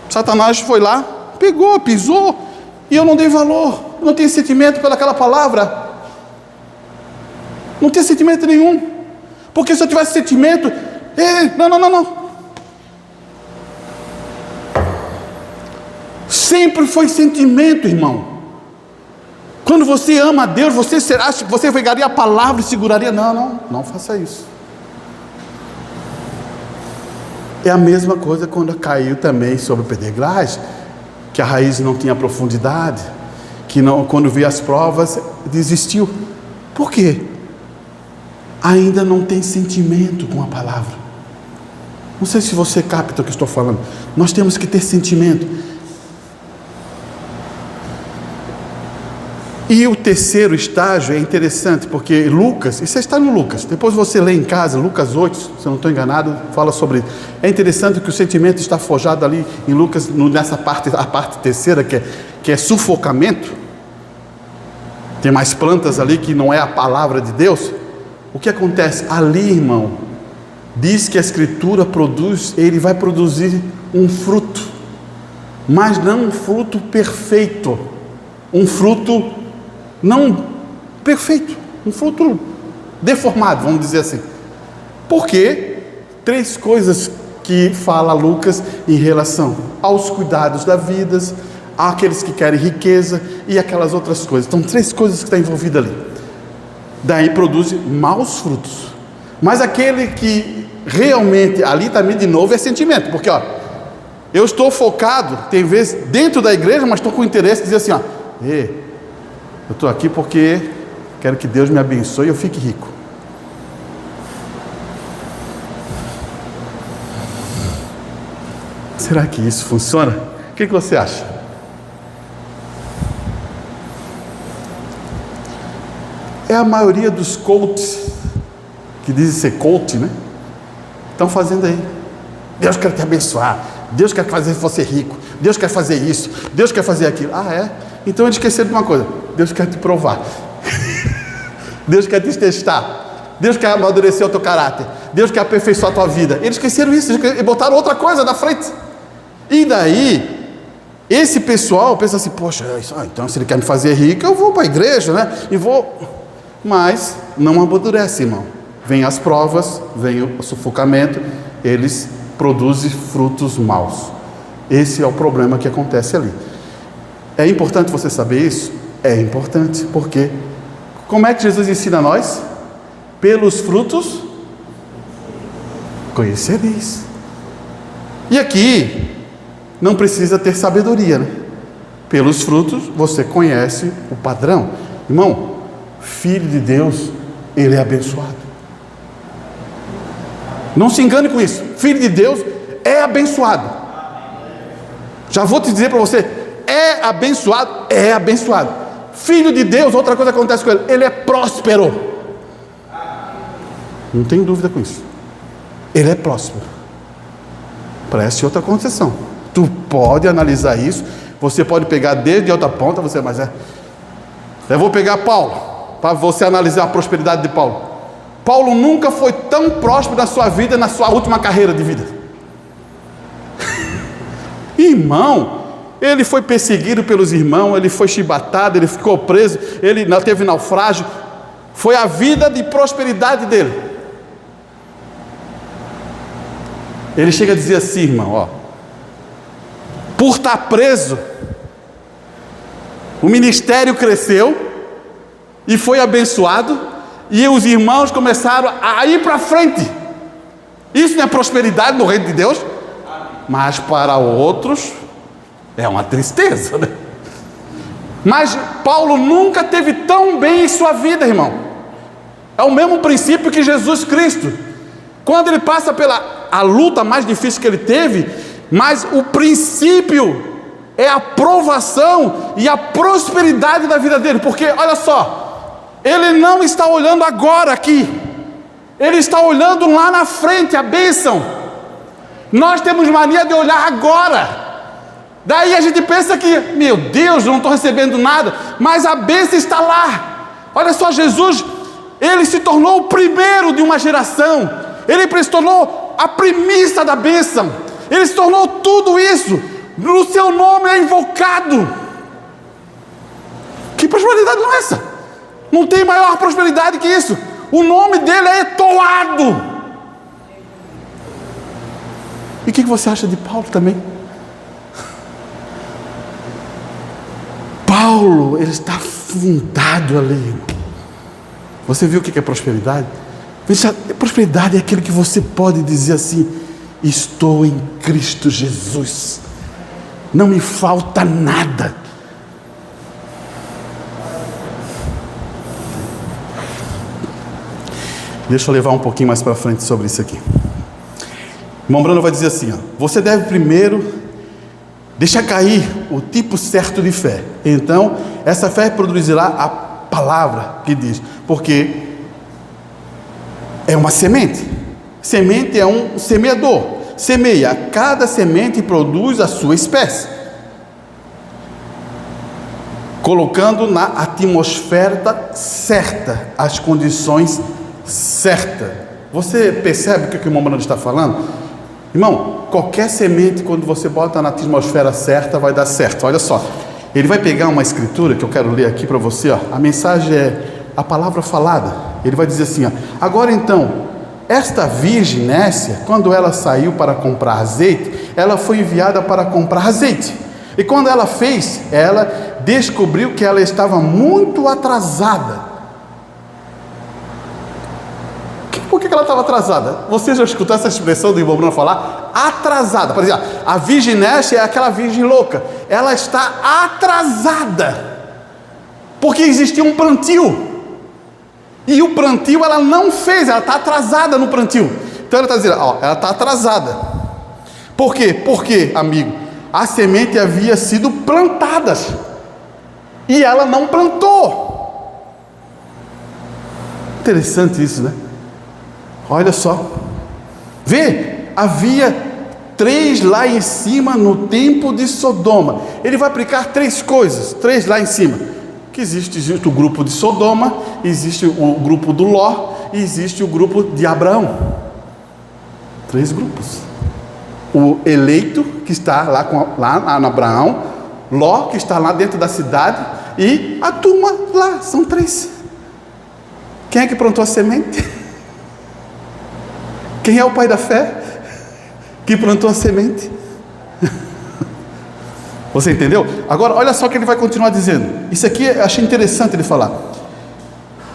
Satanás foi lá, pegou, pisou, e eu não dei valor, eu não tenho sentimento pelaquela palavra, não tenho sentimento nenhum, porque se eu tivesse sentimento, não, sempre foi sentimento, irmão. Quando você ama a Deus, você acha que você pegaria a palavra e seguraria? Não faça isso. É a mesma coisa quando caiu também sobre pedregais, que a raiz não tinha profundidade, que não, quando veio as provas, desistiu. Por quê? Ainda não tem sentimento com a palavra. Não sei se você capta o que estou falando. Nós temos que ter sentimento. E o terceiro estágio é interessante, porque Lucas, isso está no Lucas, depois você lê em casa, Lucas 8, se eu não estou enganado, fala sobre isso. É interessante que o sentimento está forjado ali em Lucas, nessa parte, a parte terceira, que é sufocamento. Tem mais plantas ali que não é a palavra de Deus. O que acontece? Ali, irmão, diz que a Escritura produz, ele vai produzir um fruto, mas não um fruto perfeito, um fruto não perfeito, um fruto deformado, vamos dizer assim. Por quê? Três coisas que fala Lucas em relação aos cuidados da vida, àqueles que querem riqueza e aquelas outras coisas. Então, três coisas que estão envolvidas ali. Daí produz maus frutos. Mas aquele que realmente, ali também de novo é sentimento, porque eu estou focado, tem vezes dentro da igreja, mas estou com interesse de dizer assim, eu estou aqui porque quero que Deus me abençoe e eu fique rico. Será que isso funciona? O que você acha? É a maioria dos coaches, que dizem ser coach, né? Estão fazendo aí. Deus quer te abençoar, Deus quer fazer você rico, Deus quer fazer isso, Deus quer fazer aquilo. Então eles esqueceram de uma coisa: Deus quer te provar, Deus quer te testar, Deus quer amadurecer o teu caráter, Deus quer aperfeiçoar a tua vida. Eles esqueceram isso e botaram outra coisa na frente. E daí, esse pessoal pensa assim: poxa, então se ele quer me fazer rico, eu vou para a igreja, né? E vou. Mas não amadurece, irmão. Vem as provas, vem o sufocamento, eles produzem frutos maus. Esse é o problema que acontece ali. É importante você saber isso? É importante, porque como é que Jesus ensina a nós? Pelos frutos conhecereis. E aqui não precisa ter sabedoria, né? Pelos frutos você conhece o padrão. Irmão, filho de Deus, ele é abençoado. Não se engane com isso. Filho de Deus é abençoado. Já vou te dizer para você, é abençoado, é abençoado. Filho de Deus, outra coisa acontece com ele, ele é próspero. Não tem dúvida com isso. Ele é próspero. Preste outra concessão. Tu pode analisar isso. Você pode pegar desde a outra ponta, eu vou pegar Paulo, para você analisar a prosperidade de Paulo. Paulo nunca foi tão próspero na sua vida, na sua última carreira de vida. Irmão, ele foi perseguido pelos irmãos, ele foi chibatado, ele ficou preso, ele teve naufrágio. Foi a vida de prosperidade dele. Ele chega a dizer assim, irmão, por estar preso, o ministério cresceu e foi abençoado, e os irmãos começaram a ir para frente. Isso não é prosperidade no reino de Deus? Mas para outros é uma tristeza, né? Mas Paulo nunca teve tão bem em sua vida, irmão. É o mesmo princípio que Jesus Cristo. Quando ele passa pela a luta mais difícil que ele teve, mas o princípio é a provação e a prosperidade da vida dele. Porque olha só, ele não está olhando agora aqui, Ele está olhando lá na frente, a bênção. Nós temos mania de olhar agora. Daí a gente pensa que, meu Deus, não estou recebendo nada, mas a bênção está lá. Olha só, Jesus, ele se tornou o primeiro de uma geração, ele se tornou a primícia da bênção, ele se tornou tudo isso, no seu nome é invocado. Que prosperidade não é essa? Não tem maior prosperidade que isso. O nome dele é entoado. E o que você acha de Paulo também? Paulo, ele está fundado ali. Você viu o que é prosperidade? Veja, prosperidade é aquilo que você pode dizer assim: estou em Cristo Jesus, não me falta nada. Deixa eu levar um pouquinho mais para frente sobre isso aqui. Irmão Bruno vai dizer assim, ó, você deve primeiro deixar cair o tipo certo de fé. Então, essa fé produzirá a palavra que diz, porque é uma semente. Semente é um semeador. Semeia, cada semente produz a sua espécie, colocando na atmosfera certa, as condições certas. Você percebe o que o irmão Bruno está falando? Irmão, qualquer semente, quando você bota na atmosfera certa, vai dar certo. Olha só, ele vai pegar uma escritura que eu quero ler aqui para você, ó. A mensagem é a palavra falada. Ele vai dizer assim, ó, agora então, esta virgem Nécia, quando ela saiu para comprar azeite, ela foi enviada para comprar azeite. E quando ela fez, ela descobriu que ela estava muito atrasada. Por que ela estava atrasada? Você já escutou essa expressão do irmão Bruno falar? Atrasada. Por exemplo, a virgem Nécia é aquela virgem louca. Ela está atrasada, porque existia um plantio. E o plantio ela não fez, ela está atrasada no plantio. Então ela está dizendo, ó, ela está atrasada. Por quê? Porque, amigo, a semente havia sido plantada e ela não plantou. Interessante isso, né? Olha só, vê, havia 3 lá em cima no tempo de Sodoma. Ele vai aplicar 3 coisas, 3 lá em cima. Que existe o grupo de Sodoma, existe o grupo do Ló e existe o grupo de Abraão. 3 grupos. O eleito que está lá no Abraão, Ló que está lá dentro da cidade e a turma lá, são 3. Quem é que plantou a semente? Quem é o pai da fé que plantou a semente? Você entendeu? Agora, olha só o que ele vai continuar dizendo. Isso aqui eu achei interessante ele falar.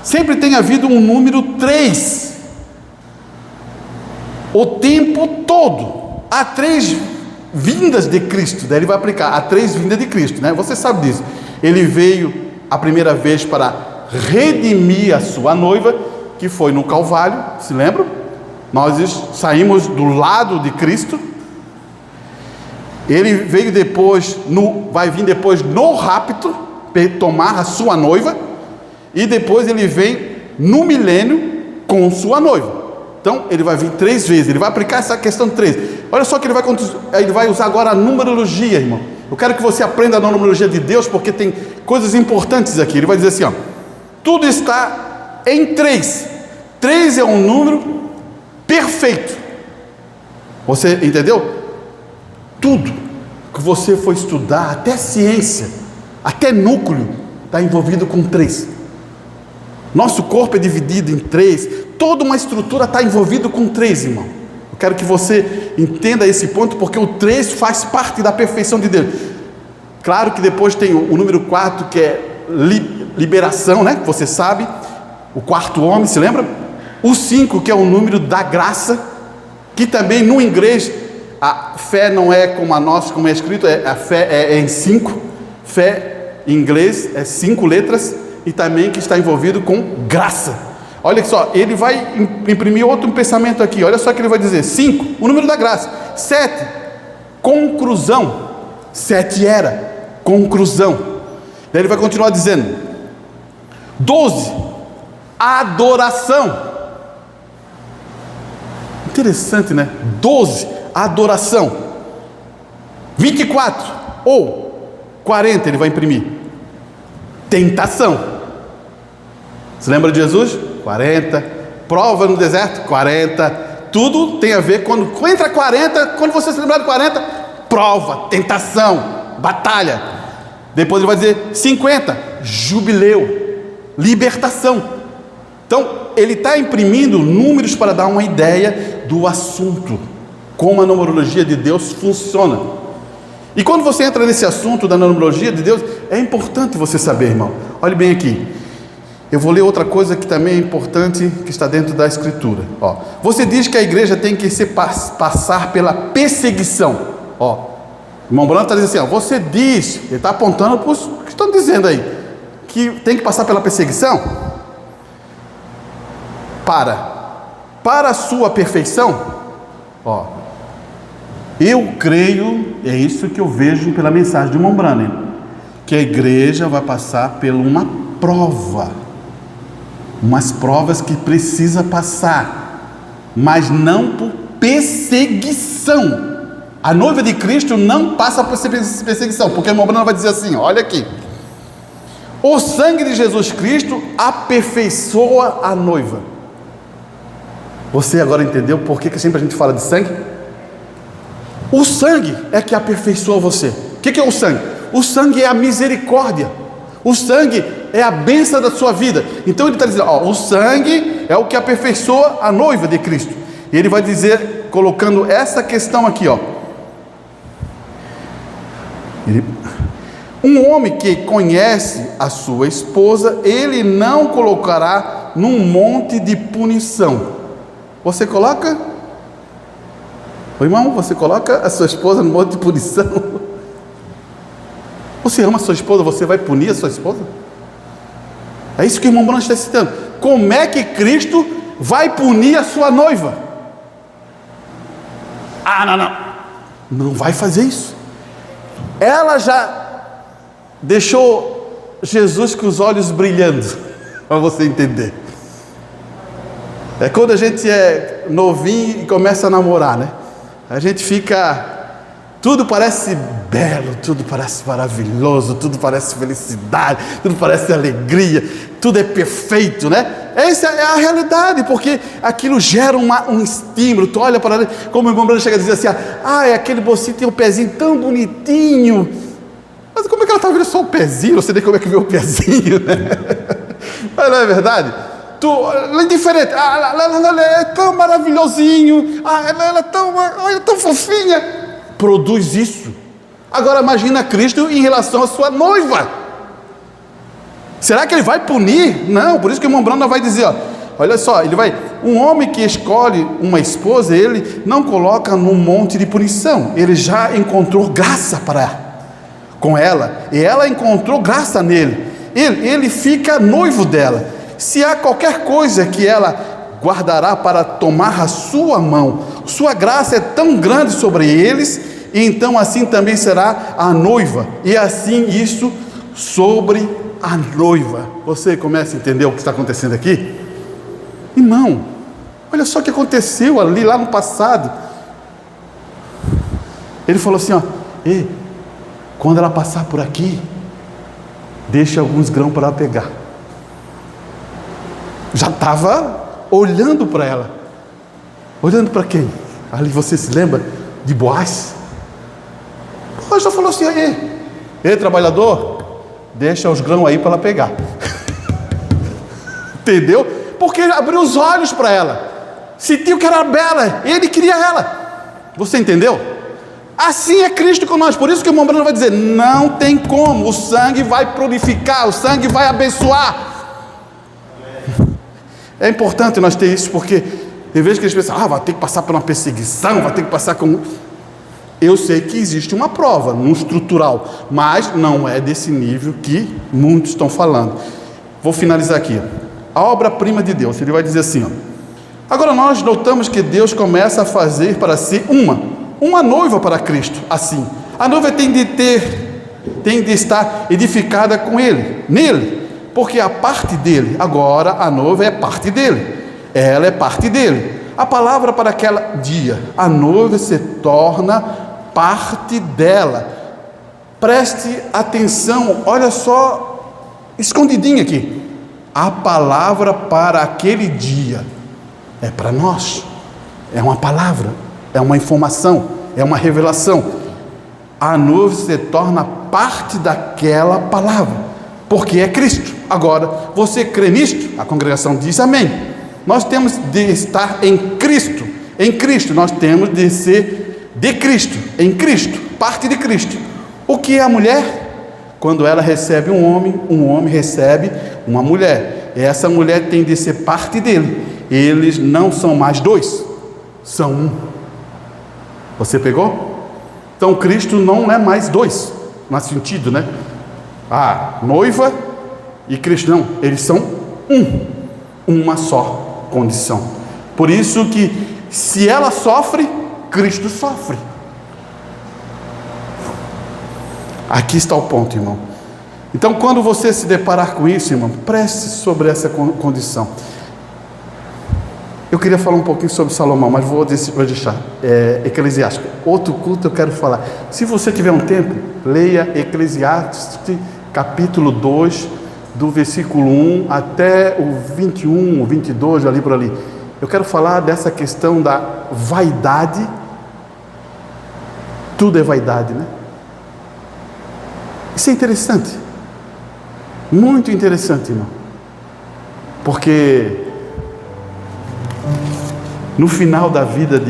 Sempre tem havido um número 3. O tempo todo. Há 3 vindas de Cristo. Daí ele vai aplicar. Há 3 vindas de Cristo, né? Você sabe disso. Ele veio a primeira vez para redimir a sua noiva, que foi no Calvário, se lembram? Nós saímos do lado de Cristo. Ele veio depois, vai vir depois no rapto, tomar a sua noiva. E depois ele vem no milênio com sua noiva. Então ele vai vir 3 vezes. Ele vai aplicar essa questão 3. Olha só que ele vai usar agora a numerologia, irmão. Eu quero que você aprenda a numerologia de Deus, porque tem coisas importantes aqui. Ele vai dizer assim, ó, tudo está em 3. 3 é um número perfeito. Você entendeu? Tudo que você for estudar, até ciência, até núcleo, está envolvido com 3. Nosso corpo é dividido em 3. Toda uma estrutura está envolvida com 3, irmão. Eu quero que você entenda esse ponto, porque o 3 faz parte da perfeição de Deus. Claro que depois tem o número 4, que é liberação, né? Você sabe, o 4º homem, se lembra? O 5, que é o número da graça, que também no inglês, a fé não é como a nossa, como é escrito, a fé é em 5, fé em inglês é 5 letras, e também que está envolvido com graça. Olha só, ele vai imprimir outro pensamento aqui, olha só o que ele vai dizer, 5, o número da graça, 7, conclusão, 7 era, conclusão. Daí ele vai continuar dizendo, 12, adoração. interessante, né? 12, adoração. 24 ou 40 ele vai imprimir. Tentação. Você lembra de Jesus? 40. Prova no deserto? 40. Tudo tem a ver quando entra 40, quando você se lembrar de 40, prova, tentação, batalha. Depois ele vai dizer 50, jubileu, libertação. Então, ele está imprimindo números para dar uma ideia do assunto, como a numerologia de Deus funciona. E quando você entra nesse assunto da numerologia de Deus, é importante você saber, irmão. Olhe bem aqui. Eu vou ler outra coisa que também é importante, que está dentro da Escritura. Você diz que a igreja tem que passar pela perseguição. O irmão Branco está dizendo assim, você diz, ele está apontando para os que estão dizendo aí, que tem que passar pela perseguição. Para a sua perfeição, eu creio, é isso que eu vejo pela mensagem de irmão Branco, que a igreja vai passar por uma prova. Umas provas que precisa passar, mas não por perseguição. A noiva de Cristo não passa por perseguição, porque o irmão Bruno vai dizer assim, olha aqui, o sangue de Jesus Cristo aperfeiçoa a noiva. Você agora entendeu por que sempre a gente fala de sangue? O sangue é que aperfeiçoa você. O que é o sangue? O sangue é a misericórdia. O sangue é a bênção da sua vida. Então ele está dizendo, o sangue é o que aperfeiçoa a noiva de Cristo. E ele vai dizer, colocando essa questão aqui, um homem que conhece a sua esposa, ele não colocará num monte de punição. Você coloca? Ô irmão, você coloca a sua esposa num monte de punição? Você ama a sua esposa, você vai punir a sua esposa? É isso que o irmão Branco está citando. Como é que Cristo vai punir a sua noiva? Não vai fazer isso. Ela já deixou Jesus com os olhos brilhando, para você entender. É quando a gente é novinho e começa a namorar, né? A gente fica... Tudo parece belo, tudo parece maravilhoso, tudo parece felicidade, tudo parece alegria, tudo é perfeito, né? Essa é a realidade, porque aquilo gera um estímulo. Tu olha para ele, como o irmão Branco chega a dizer assim, aquele mocinho tem um pezinho tão bonitinho. Mas como é que ela está vendo só o pezinho? Não sei nem como é que vê o pezinho, né? Mas não é verdade? Ela é diferente, ela é tão maravilhosinho, ela é tão fofinha. Produz isso. Agora imagina Cristo em relação à sua noiva. Será que ele vai punir? Não, por isso que o irmão Branco vai dizer, olha só, um homem que escolhe uma esposa, ele não coloca num monte de punição, ele já encontrou graça com ela, e ela encontrou graça nele, ele fica noivo dela. Se há qualquer coisa que ela guardará para tomar a sua mão, sua graça é tão grande sobre eles, e então assim também será a noiva, e assim isso sobre a noiva. Você começa a entender o que está acontecendo aqui? Irmão, olha só o que aconteceu ali, lá no passado. Ele falou assim, quando ela passar por aqui, deixa alguns grãos para ela pegar. Já estava olhando para ela. Olhando para quem? Ali você se lembra de Boaz? Boaz já falou assim, trabalhador, deixa os grãos aí para ela pegar. Entendeu? Porque ele abriu os olhos para ela, sentiu que era bela, ele queria ela. Você entendeu? Assim é Cristo com nós. Por isso que o irmão Bruno vai dizer, não tem como, o sangue vai purificar, o sangue vai abençoar. É importante nós ter isso, porque em vez que eles pensam, vai ter que passar por uma perseguição, vai ter que passar com... Eu sei que existe uma prova, um estrutural, mas não é desse nível que muitos estão falando. Vou finalizar aqui. A obra-prima de Deus, ele vai dizer assim, agora nós notamos que Deus começa a fazer para si uma noiva para Cristo, assim. A noiva tem de estar edificada com ele, nele, porque a parte dele, agora a noiva é parte dele, ela é parte dele. A palavra para aquele dia, a noiva se torna parte dela. Preste atenção, olha só, escondidinho aqui. A palavra para aquele dia é para nós. É uma palavra, é uma informação, é uma revelação. A noiva se torna parte daquela palavra, porque é Cristo. Agora, você crê nisto? A congregação diz amém. Nós temos de estar em Cristo. Em Cristo, nós temos de ser de Cristo, em Cristo, parte de Cristo. O que é a mulher? Quando ela recebe um homem recebe uma mulher. Essa mulher tem de ser parte dele. Eles não são mais dois, são um. Você pegou? Então Cristo não é mais dois, no sentido, né? A noiva e Cristo não, eles são uma só condição. Por isso que se ela sofre, Cristo sofre. Aqui está o ponto, irmão. Então, quando você se deparar com isso, irmão, preste sobre essa condição. Eu queria falar um pouquinho sobre Salomão, mas vou deixar. Eclesiástico. Outro culto eu quero falar. Se você tiver um tempo, leia Eclesiastes, capítulo 2, do versículo 1 até o 21, o 22, ali por ali. Eu quero falar dessa questão da vaidade. Tudo é vaidade, né? Isso é interessante, muito interessante, irmão, porque no final da vida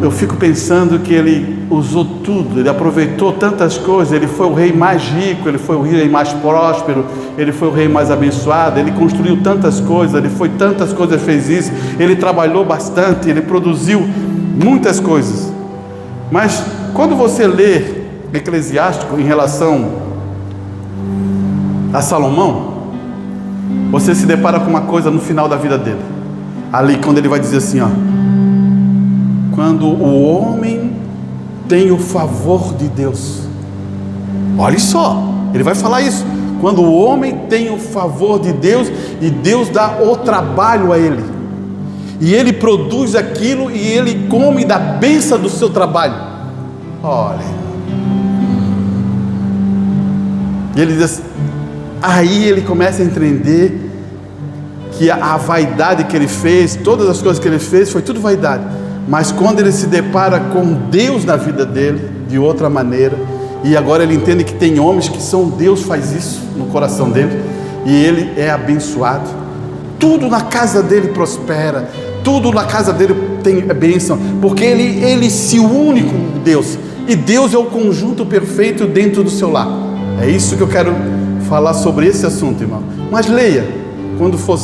eu fico pensando que ele usou tudo, ele aproveitou tantas coisas, ele foi o rei mais rico, ele foi o rei mais próspero, ele foi o rei mais abençoado, ele construiu tantas coisas, ele foi tantas coisas, fez isso, ele trabalhou bastante, ele produziu muitas coisas. Mas quando você lê Eclesiástico em relação a Salomão, você se depara com uma coisa no final da vida dele. Ali quando ele vai dizer assim, ó: quando o homem tem o favor de Deus. Olha só, ele vai falar isso. Quando o homem tem o favor de Deus e Deus dá o trabalho a ele, e ele produz aquilo e ele come da bênção do seu trabalho. Olha, e ele diz, aí ele começa a entender que a vaidade que ele fez, todas as coisas que ele fez, foi tudo vaidade. Mas quando ele se depara com Deus na vida dele, de outra maneira, e agora ele entende que tem homens que são Deus, faz isso no coração dele, e ele é abençoado. Tudo na casa dele prospera, tudo na casa dele tem bênção, porque ele se une com Deus, e Deus é o conjunto perfeito dentro do seu lar. É isso que eu quero falar sobre esse assunto, irmão. Mas leia, quando for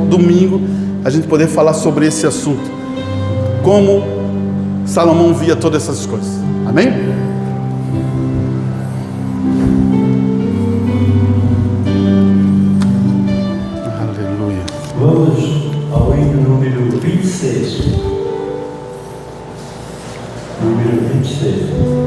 domingo, a gente poder falar sobre esse assunto, como Salomão via todas essas coisas. Amém? Aleluia. Vamos ao hino número 26. Número 26.